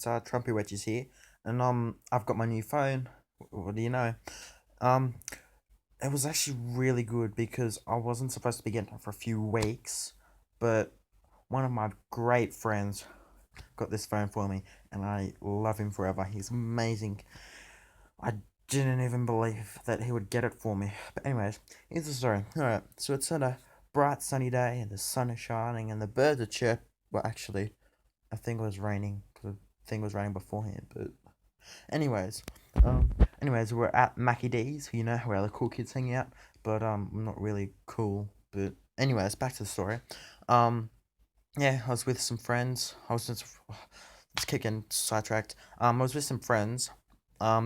It's Trumpy Wedges here, and I've got my new phone. What do you know? Um, it was actually really good because I wasn't supposed to be getting it for a few weeks, but one of my great friends got this phone for me, and I love him forever. He's amazing. I didn't even believe that he would get it for me. But anyways, here's the story. All right, so it's on a bright sunny day, and the sun is shining, and the birds are chirp. Well, actually, I think it was raining because I think it was raining beforehand, but anyways, um, we're at Mackie D's, where the cool kids hang out, but not really cool. But anyways, back to the story. Um, yeah, I was with some friends. It's kicking sidetracked. I was with some friends.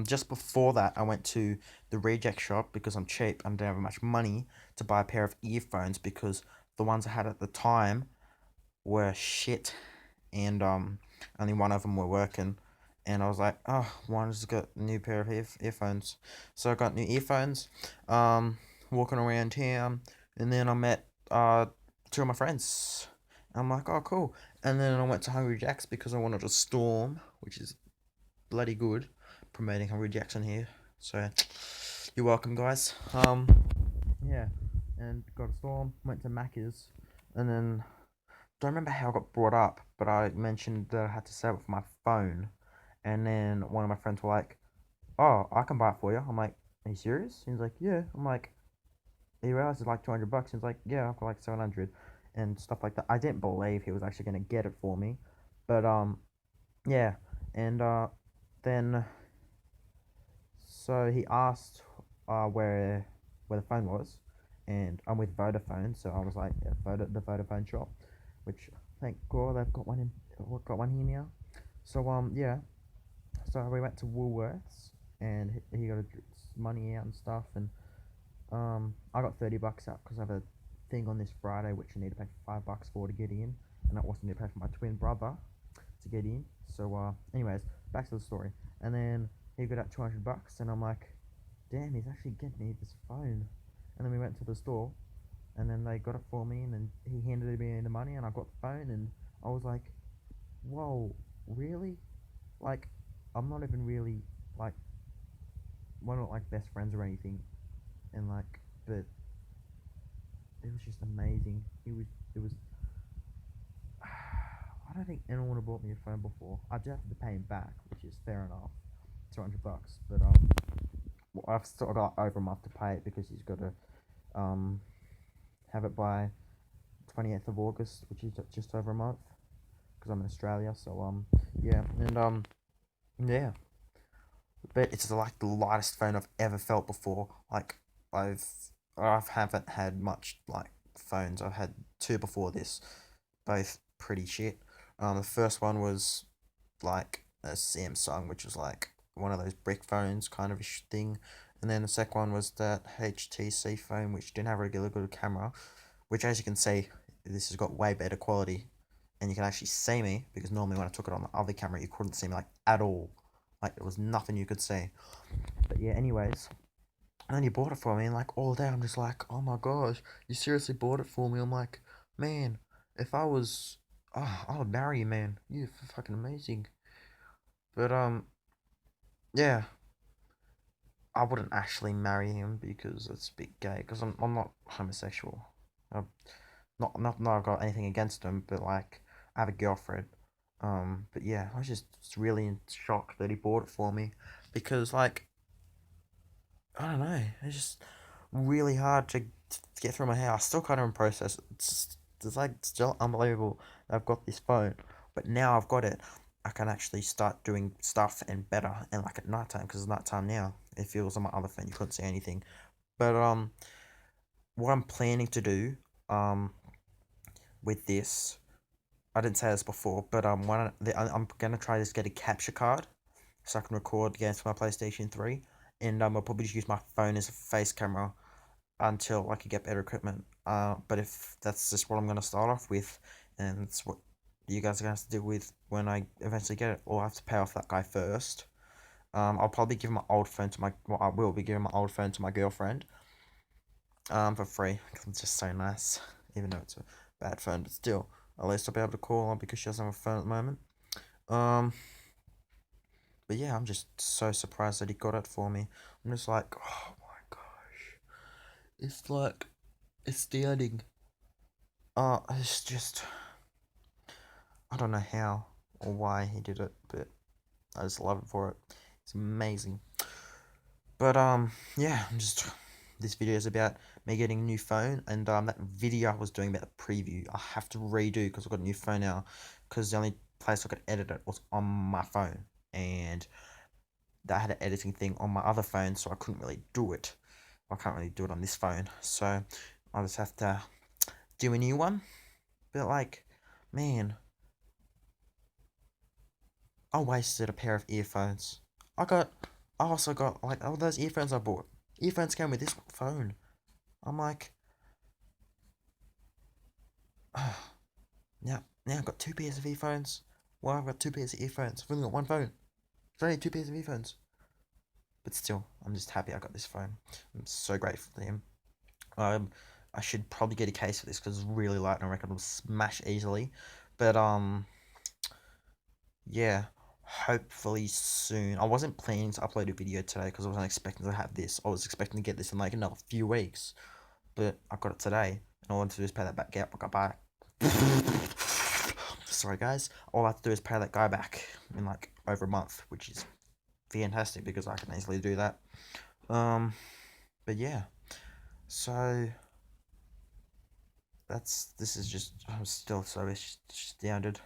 Just before that, I went to the reject shop because I'm cheap and don't have much money to buy a pair of earphones because the ones I had at the time were shit, and only one of them were working, and I was like, oh, why don't I just got a new pair of earphones? So I got new earphones, walking around town, and then I met two of my friends. I'm like, oh, cool. And then I went to Hungry Jack's because I wanted a Storm, which is bloody good. Promoting Hungry Jack's in here, so you're welcome, guys. Yeah, and got a Storm. Went to Macca's, and then don't remember how I got brought up, but I mentioned that I had to set up my phone, and then one of my friends were like, "Oh, I can buy it for you." I'm like, "Are you serious?" He's like, "Yeah." I'm like, "You realize it's like $200?" He's like, "Yeah, for like 700, and stuff like that. I didn't believe he was actually gonna get it for me, but yeah, and then so he asked where the phone was, and I'm with Vodafone, so I was like, yeah, the Vodafone shop, which thank God they've got one here now. So yeah, so we went to Woolworths, and he got money out and stuff, and I got $30 out because I have a thing on this Friday which I need to pay $5 for to get in, and I also need to pay for my twin brother to get in. So anyways, back to the story, and then he got out $200, and I'm like, damn, he's actually getting me this phone. And then we went to the store, and then they got it for me, and then he handed me the money, and I got the phone, and I was like, whoa, really? Like, I'm not even really, like, we're not like best friends or anything, and like, but it was just amazing. It was, I don't think anyone would have bought me a phone before. I just have to pay him back, which is fair enough, $200, but well, I've still got over a month to pay it because he's got to um have it by 28th of August, which is just over a month, because I'm in Australia. So yeah, and yeah, but it's like the lightest phone I've ever felt before. Like I've I haven't had much like phones. I've had two before this, both pretty shit. The first one was like a Samsung, which was like one of those brick phones kind of thing. And then the second one was that HTC phone, which didn't have a regular good camera, which, as you can see, this has got way better quality. And you can actually see me because normally when I took it on the other camera, you couldn't see me like at all. Like there was nothing you could see. But yeah, anyways, and then you bought it for me, and like all day I'm just like, oh my gosh, you seriously bought it for me? I'm like, man, if I was, oh, I would marry you, man. You're fucking amazing. But yeah, I wouldn't actually marry him because it's a bit gay. Because I'm not homosexual. I've not I've got anything against him, but like I have a girlfriend. But yeah, I was just really in shock that he bought it for me because like I don't know, it's just really hard to get through my head. I still can't even process it. It's like still unbelievable that I've got this phone, but now I've got it. I can actually start doing stuff and better and like at nighttime because it's nighttime now. If it was on my other phone, you couldn't see anything. But what I'm planning to do with this, I didn't say this before, but I'm gonna try to get a capture card so I can record games for my PlayStation 3, and I'll probably just use my phone as a face camera until I can get better equipment. But if that's just what I'm gonna start off with, and it's what you guys are gonna have to deal with when I eventually get it, or I have to pay off that guy first. I'll probably give my old phone to my. Well, I will be giving my old phone to my girlfriend. For free because it's just so nice, even though it's a bad phone, but still, at least I'll be able to call her because she doesn't have a phone at the moment. Um, But yeah, I'm just so surprised that he got it for me. I'm just like, oh my gosh. It's like astounding. It's just, I don't know how or why he did it, but I just love it for it. It's amazing. But yeah, this video is about me getting a new phone, and that video I was doing about the preview, I have to redo because I've got a new phone now. Because the only place I could edit it was on my phone, and that had an editing thing on my other phone, so I couldn't really do it. I can't really do it on this phone, so I just have to do a new one. But like, man, I wasted a pair of earphones. I also got like all those earphones I bought. Earphones came with this phone. I'm like, now I've got two pairs of earphones. Well, I've got two pairs of earphones. I've only got one phone. It's only two pairs of earphones. But still, I'm just happy I got this phone. I'm so grateful to him. Um, I should probably get a case for this because it's really light and I reckon it'll smash easily. But yeah, hopefully soon. I wasn't planning to upload a video today because I wasn't expecting to have this. I was expecting to get this in like another few weeks, but I got it today, and all I wanted to do is pay that back. Gap, I got back. Sorry, guys. All I have to do is pay that guy back in like over a month, which is fantastic because I can easily do that. But yeah, so this is just I'm still so astounded.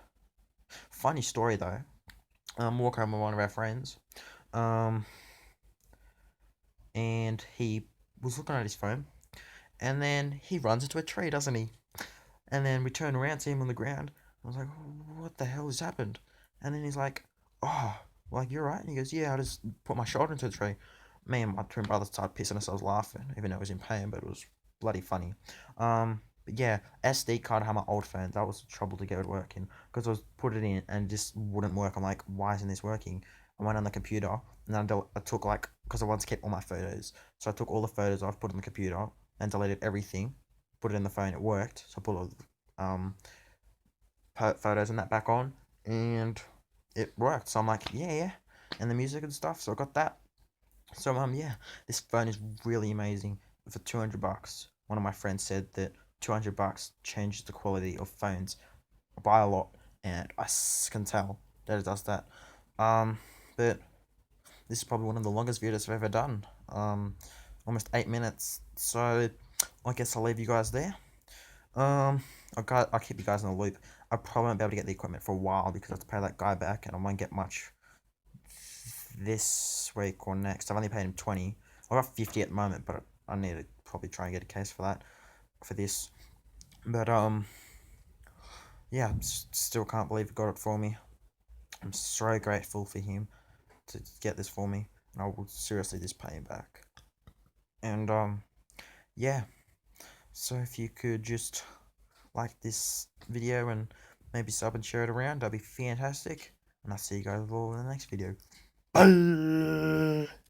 Funny story though. Walking home with one of our friends. Um, and he was looking at his phone, and then he runs into a tree, doesn't he? And then we turn around, see him on the ground. I was like, what the hell has happened? And then he's like, oh, like, you're right. And he goes, yeah, I just put my shoulder into the tree. Me and my twin brother started pissing ourselves laughing, even though it was in pain, but it was bloody funny. But yeah, SD card had my old phone. That was trouble to get it working because I was put it in and it just wouldn't work. I'm like, why isn't this working? I went on the computer and then I took like, because I once kept all my photos. So I took all the photos I've put on the computer and deleted everything, put it in the phone. It worked. So I put all the photos and that back on, and it worked. So I'm like, yeah, and the music and stuff. So I got that. So yeah, this phone is really amazing for $200. One of my friends said that $200 changes the quality of phones by a lot, and I can tell that it does that. But this is probably one of the longest videos I've ever done. Almost 8 minutes. So I guess I'll leave you guys there. I'll keep you guys in the loop. I probably won't be able to get the equipment for a while because I have to pay that guy back, and I won't get much this week or next. I've only paid him 20. I got 50 at the moment, but I need to probably try and get a case for that, for this. But yeah, still can't believe he got it for me. I'm so grateful for him to get this for me, and I will seriously just pay him back. And yeah. So if you could just like this video and maybe sub and share it around, that'd be fantastic. And I'll see you guys all in the next video. Bye.